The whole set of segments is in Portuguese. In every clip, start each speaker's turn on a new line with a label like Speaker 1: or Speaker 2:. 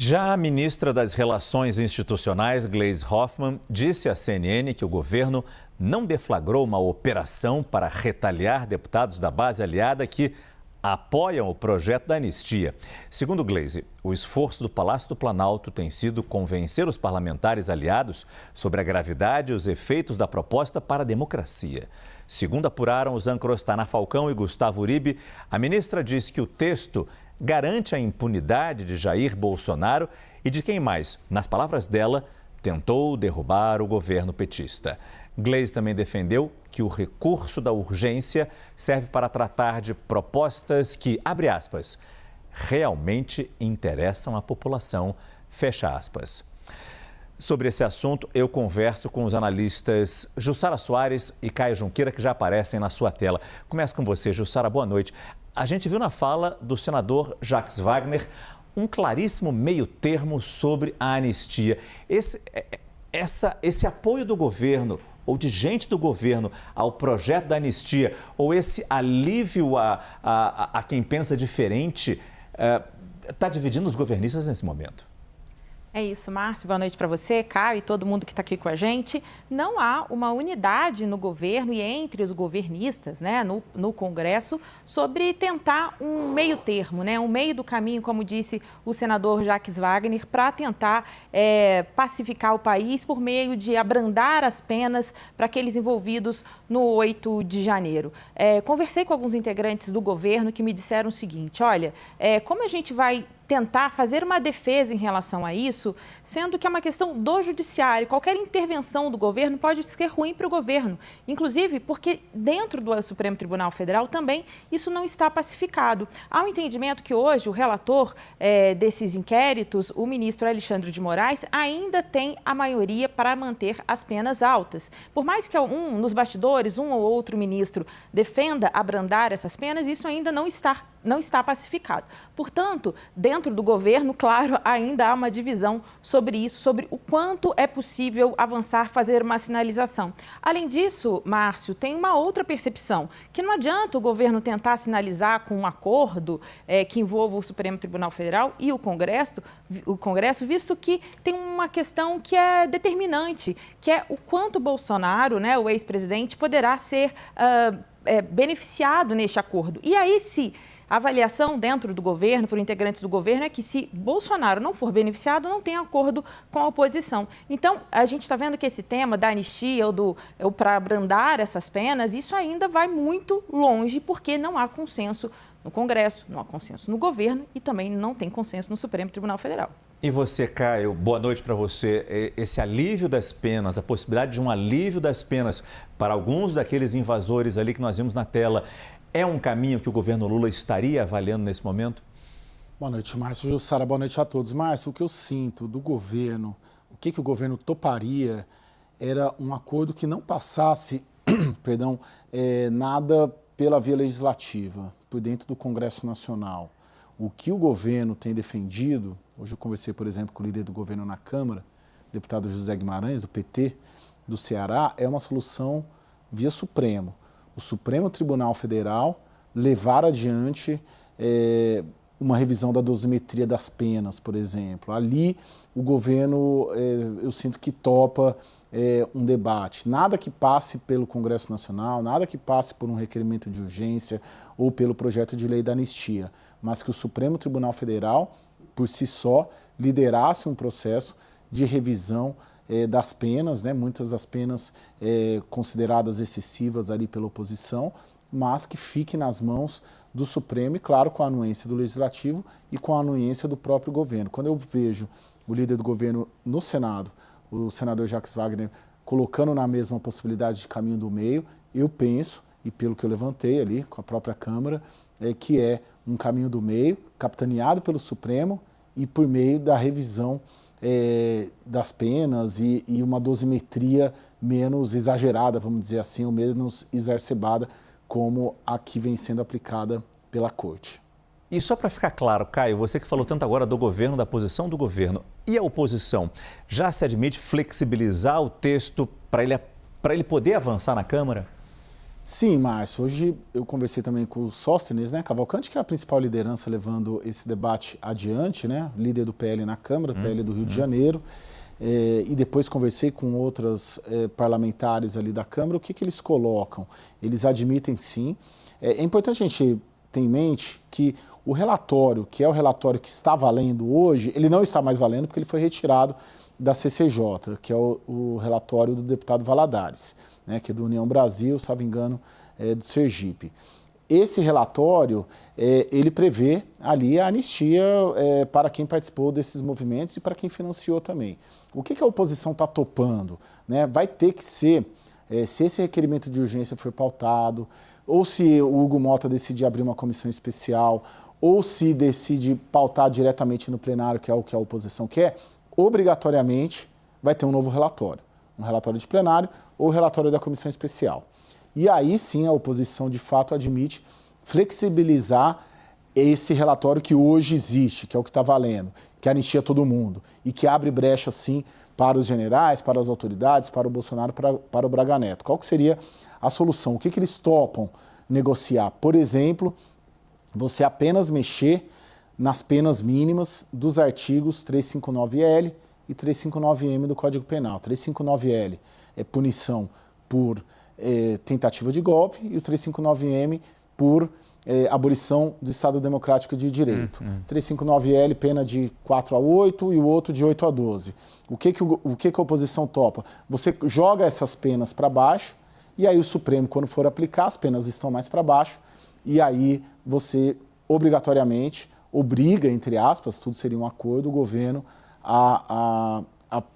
Speaker 1: Já a ministra das Relações Institucionais, Gleisi Hoffmann, disse à CNN que o governo não deflagrou uma operação para retaliar deputados da base aliada que apoiam o projeto da anistia. Segundo Gleisi, o esforço do Palácio do Planalto tem sido convencer os parlamentares aliados sobre a gravidade e os efeitos da proposta para a democracia. Segundo apuraram os âncoras Tana Falcão e Gustavo Uribe, a ministra disse que o texto garante a impunidade de Jair Bolsonaro e de quem mais, nas palavras dela, tentou derrubar o governo petista. Gleisi também defendeu que o recurso da urgência serve para tratar de propostas que, abre aspas, realmente interessam a população, fecha aspas. Sobre esse assunto, eu converso com os analistas Jussara Soares e Caio Junqueira, que já aparecem na sua tela. Começo com você, Jussara, boa noite. A gente viu na fala do senador Jacques Wagner um claríssimo meio-termo sobre a anistia. Esse apoio do governo ou de gente do governo ao projeto da anistia, ou esse alívio a quem pensa diferente, está dividindo os governistas nesse momento?
Speaker 2: É isso, Márcio. Boa noite para você, Caio e todo mundo que está aqui com a gente. Não há uma unidade no governo e entre os governistas, né, no Congresso, sobre tentar um meio termo, né, um meio do caminho, como disse o senador Jacques Wagner, para tentar pacificar o país por meio de abrandar as penas para aqueles envolvidos no 8 de janeiro. Conversei com alguns integrantes do governo que me disseram o seguinte: olha, como a gente vai tentar fazer uma defesa em relação a isso, sendo que é uma questão do judiciário. Qualquer intervenção do governo pode ser ruim para o governo, inclusive porque dentro do Supremo Tribunal Federal também isso não está pacificado. Há um entendimento que hoje o relator desses inquéritos, o ministro Alexandre de Moraes, ainda tem a maioria para manter as penas altas. Por mais que nos bastidores, um ou outro ministro defenda abrandar essas penas, isso ainda não está pacificado. Portanto, dentro do governo, claro, ainda há uma divisão sobre isso, sobre o quanto é possível avançar, fazer uma sinalização. Além disso, Márcio, tem uma outra percepção, que não adianta o governo tentar sinalizar com um acordo que envolva o Supremo Tribunal Federal e o Congresso, visto que tem uma questão que é determinante, que é o quanto Bolsonaro, né, o ex-presidente, poderá ser beneficiado neste acordo. E aí, se a avaliação dentro do governo, por integrantes do governo, é que se Bolsonaro não for beneficiado, não tem acordo com a oposição. Então, a gente está vendo que esse tema da anistia ou para abrandar essas penas, isso ainda vai muito longe, porque não há consenso no Congresso, não há consenso no governo e também não tem consenso no Supremo Tribunal Federal.
Speaker 1: E você, Caio, boa noite para você. Esse alívio das penas, a possibilidade de um alívio das penas para alguns daqueles invasores ali que nós vimos na tela, é um caminho que o governo Lula estaria avaliando nesse momento?
Speaker 3: Boa noite, Márcio. Jussara, boa noite a todos. Márcio, o que eu sinto do governo, o que o governo toparia, era um acordo que não passasse nada pela via legislativa, por dentro do Congresso Nacional. O que o governo tem defendido, hoje eu conversei, por exemplo, com o líder do governo na Câmara, deputado José Guimarães, do PT, do Ceará, é uma solução via Supremo. O Supremo Tribunal Federal levar adiante uma revisão da dosimetria das penas, por exemplo. Ali o governo, eu sinto que topa um debate. Nada que passe pelo Congresso Nacional, nada que passe por um requerimento de urgência ou pelo projeto de lei da anistia, mas que o Supremo Tribunal Federal, por si só, liderasse um processo de revisão das penas, né? Muitas das penas consideradas excessivas ali pela oposição, mas que fique nas mãos do Supremo e, claro, com a anuência do Legislativo e com a anuência do próprio governo. Quando eu vejo o líder do governo no Senado, o senador Jacques Wagner, colocando na mesma possibilidade de caminho do meio, eu penso, e pelo que eu levantei ali com a própria Câmara, que é um caminho do meio, capitaneado pelo Supremo e por meio da revisão das penas e uma dosimetria menos exagerada, vamos dizer assim, ou menos exacerbada, como a que vem sendo aplicada pela Corte.
Speaker 1: E só para ficar claro, Caio, você que falou tanto agora do governo, da posição do governo, e a oposição, já se admite flexibilizar o texto para ele poder avançar na Câmara?
Speaker 3: Sim, Márcio. Hoje eu conversei também com o Sóstenes, né, Cavalcante, que é a principal liderança levando esse debate adiante, né, líder do PL na Câmara, PL do Rio de Janeiro. E depois conversei com outras parlamentares ali da Câmara. O que eles colocam? Eles admitem, sim. É importante a gente ter em mente que o relatório, que é o relatório que está valendo hoje, ele não está mais valendo porque ele foi retirado da CCJ, que é o relatório do deputado Valadares, né, que é do União Brasil, salvo engano, do Sergipe. Esse relatório, ele prevê ali a anistia para quem participou desses movimentos e para quem financiou também. O que a oposição está topando? Né? Vai ter que ser, se esse requerimento de urgência for pautado, ou se o Hugo Mota decidir abrir uma comissão especial, ou se decide pautar diretamente no plenário, que é o que a oposição quer, obrigatoriamente vai ter um novo relatório. Um relatório de plenário ou relatório da comissão especial. E aí sim a oposição de fato admite flexibilizar esse relatório que hoje existe, que é o que está valendo, que anistia todo mundo e que abre brecha sim para os generais, para as autoridades, para o Bolsonaro, para o Braga Neto. Qual que seria a solução? O que eles topam negociar? Por exemplo, você apenas mexer nas penas mínimas dos artigos 359L e 359M do Código Penal. 359L é punição por tentativa de golpe e o 359M por abolição do Estado Democrático de Direito. 359L, pena de 4 a 8 e o outro de 8 a 12. O que a oposição topa? Você joga essas penas para baixo e aí o Supremo, quando for aplicar, as penas estão mais para baixo e aí você obrigatoriamente obriga, entre aspas, tudo seria um acordo, o governo a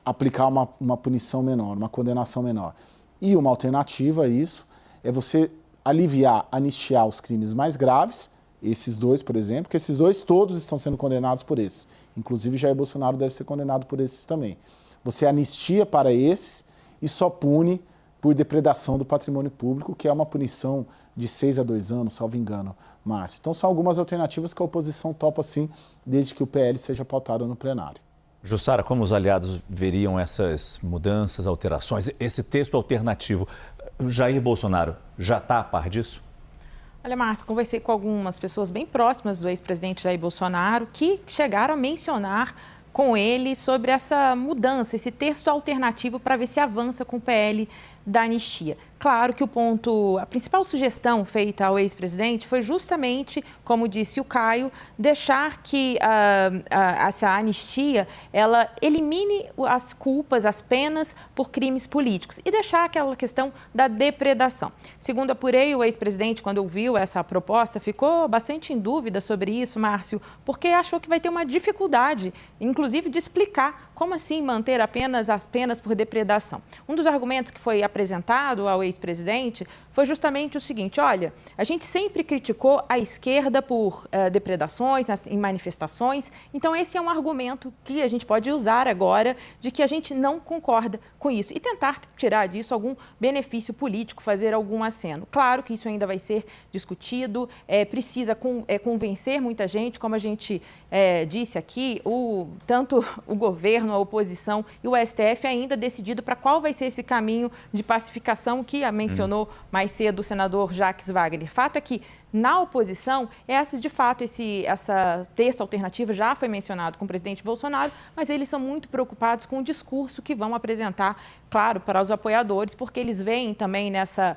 Speaker 3: aplicar uma punição menor, uma condenação menor. E uma alternativa a isso é você aliviar, anistiar os crimes mais graves, esses dois, por exemplo, que esses dois todos estão sendo condenados por esses. Inclusive, Jair Bolsonaro deve ser condenado por esses também. Você anistia para esses e só pune por depredação do patrimônio público, que é uma punição de 6 a 2 anos, salvo engano, Márcio. Então, são algumas alternativas que a oposição topa, sim, desde que o PL seja pautado no plenário.
Speaker 1: Jussara, como os aliados veriam essas mudanças, alterações, esse texto alternativo? Jair Bolsonaro já está a par disso?
Speaker 2: Olha, Márcio, conversei com algumas pessoas bem próximas do ex-presidente Jair Bolsonaro que chegaram a mencionar com ele sobre essa mudança, esse texto alternativo para ver se avança com o PL da anistia. Claro que a principal sugestão feita ao ex-presidente foi justamente, como disse o Caio, deixar que essa anistia ela elimine as culpas, as penas por crimes políticos e deixar aquela questão da depredação. Segundo apurei, o ex-presidente, quando ouviu essa proposta, ficou bastante em dúvida sobre isso, Márcio, porque achou que vai ter uma dificuldade, inclusive, de explicar como assim manter apenas as penas por depredação. Um dos argumentos que foi apresentado ao ex-presidente foi justamente o seguinte: olha, a gente sempre criticou a esquerda por depredações em manifestações, então esse é um argumento que a gente pode usar agora de que a gente não concorda com isso e tentar tirar disso algum benefício político, fazer algum aceno. Claro que isso ainda vai ser discutido, precisa convencer muita gente, como a gente disse aqui, tanto o governo, a oposição e o STF ainda decidido para qual vai ser esse caminho de pacificação que mencionou mais cedo o senador Jacques Wagner. Fato é que, na oposição, essa texto alternativo já foi mencionado com o presidente Bolsonaro, mas eles são muito preocupados com o discurso que vão apresentar, claro, para os apoiadores, porque eles veem também nessa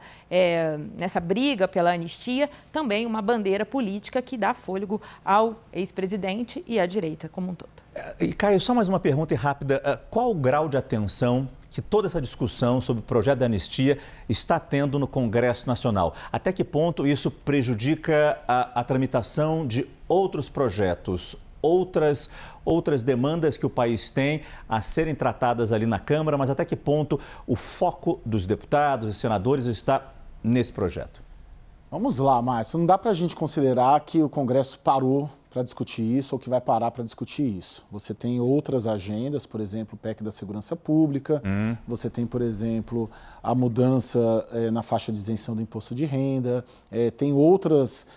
Speaker 2: briga pela anistia também uma bandeira política que dá fôlego ao ex-presidente e à direita como um todo.
Speaker 1: E, Caio, só mais uma pergunta rápida. Qual o grau de atenção que toda essa discussão sobre o projeto da anistia está tendo no Congresso Nacional? Até que ponto isso prejudica a tramitação de outros projetos, outras demandas que o país tem a serem tratadas ali na Câmara, mas até que ponto o foco dos deputados e senadores está nesse projeto?
Speaker 3: Vamos lá, Márcio. Não dá para a gente considerar que o Congresso parou para discutir isso ou que vai parar para discutir isso. Você tem outras agendas, por exemplo, o PEC da Segurança Pública, você tem, por exemplo, a mudança na faixa de isenção do imposto de renda, tem outros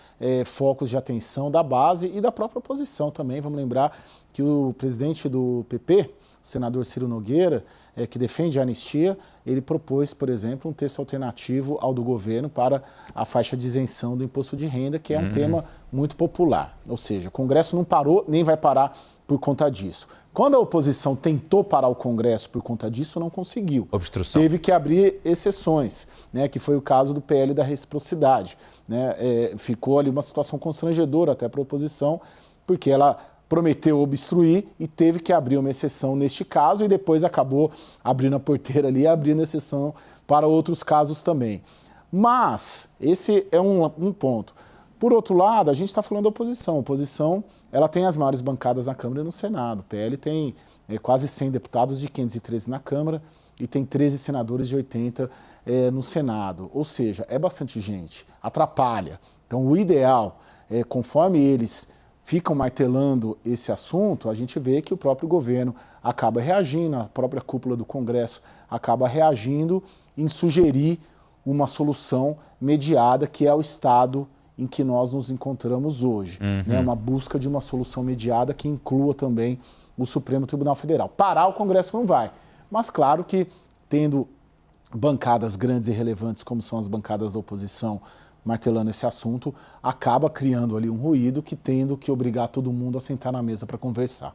Speaker 3: focos de atenção da base e da própria oposição também. Vamos lembrar que o presidente do PP, senador Ciro Nogueira, que defende a anistia, ele propôs, por exemplo, um texto alternativo ao do governo para a faixa de isenção do imposto de renda, que é um tema muito popular. Ou seja, o Congresso não parou, nem vai parar por conta disso. Quando a oposição tentou parar o Congresso por conta disso, não conseguiu.
Speaker 1: Obstrução.
Speaker 3: Teve que abrir exceções, né, que foi o caso do PL da reciprocidade. Né? Ficou ali uma situação constrangedora até para a oposição, porque ela prometeu obstruir e teve que abrir uma exceção neste caso e depois acabou abrindo a porteira ali e abrindo exceção para outros casos também. Mas esse é um ponto. Por outro lado, a gente está falando da oposição. A oposição ela tem as maiores bancadas na Câmara e no Senado. O PL tem quase 100 deputados de 513 na Câmara e tem 13 senadores de 80 no Senado. Ou seja, é bastante gente, atrapalha. Então, o ideal, conforme eles ficam martelando esse assunto, a gente vê que o próprio governo acaba reagindo, a própria cúpula do Congresso acaba reagindo em sugerir uma solução mediada, que é o estado em que nós nos encontramos hoje. Né? Uma busca de uma solução mediada que inclua também o Supremo Tribunal Federal. Parar o Congresso não vai, mas claro que tendo bancadas grandes e relevantes como são as bancadas da oposição martelando esse assunto, acaba criando ali um ruído que tendo que obrigar todo mundo a sentar na mesa para conversar.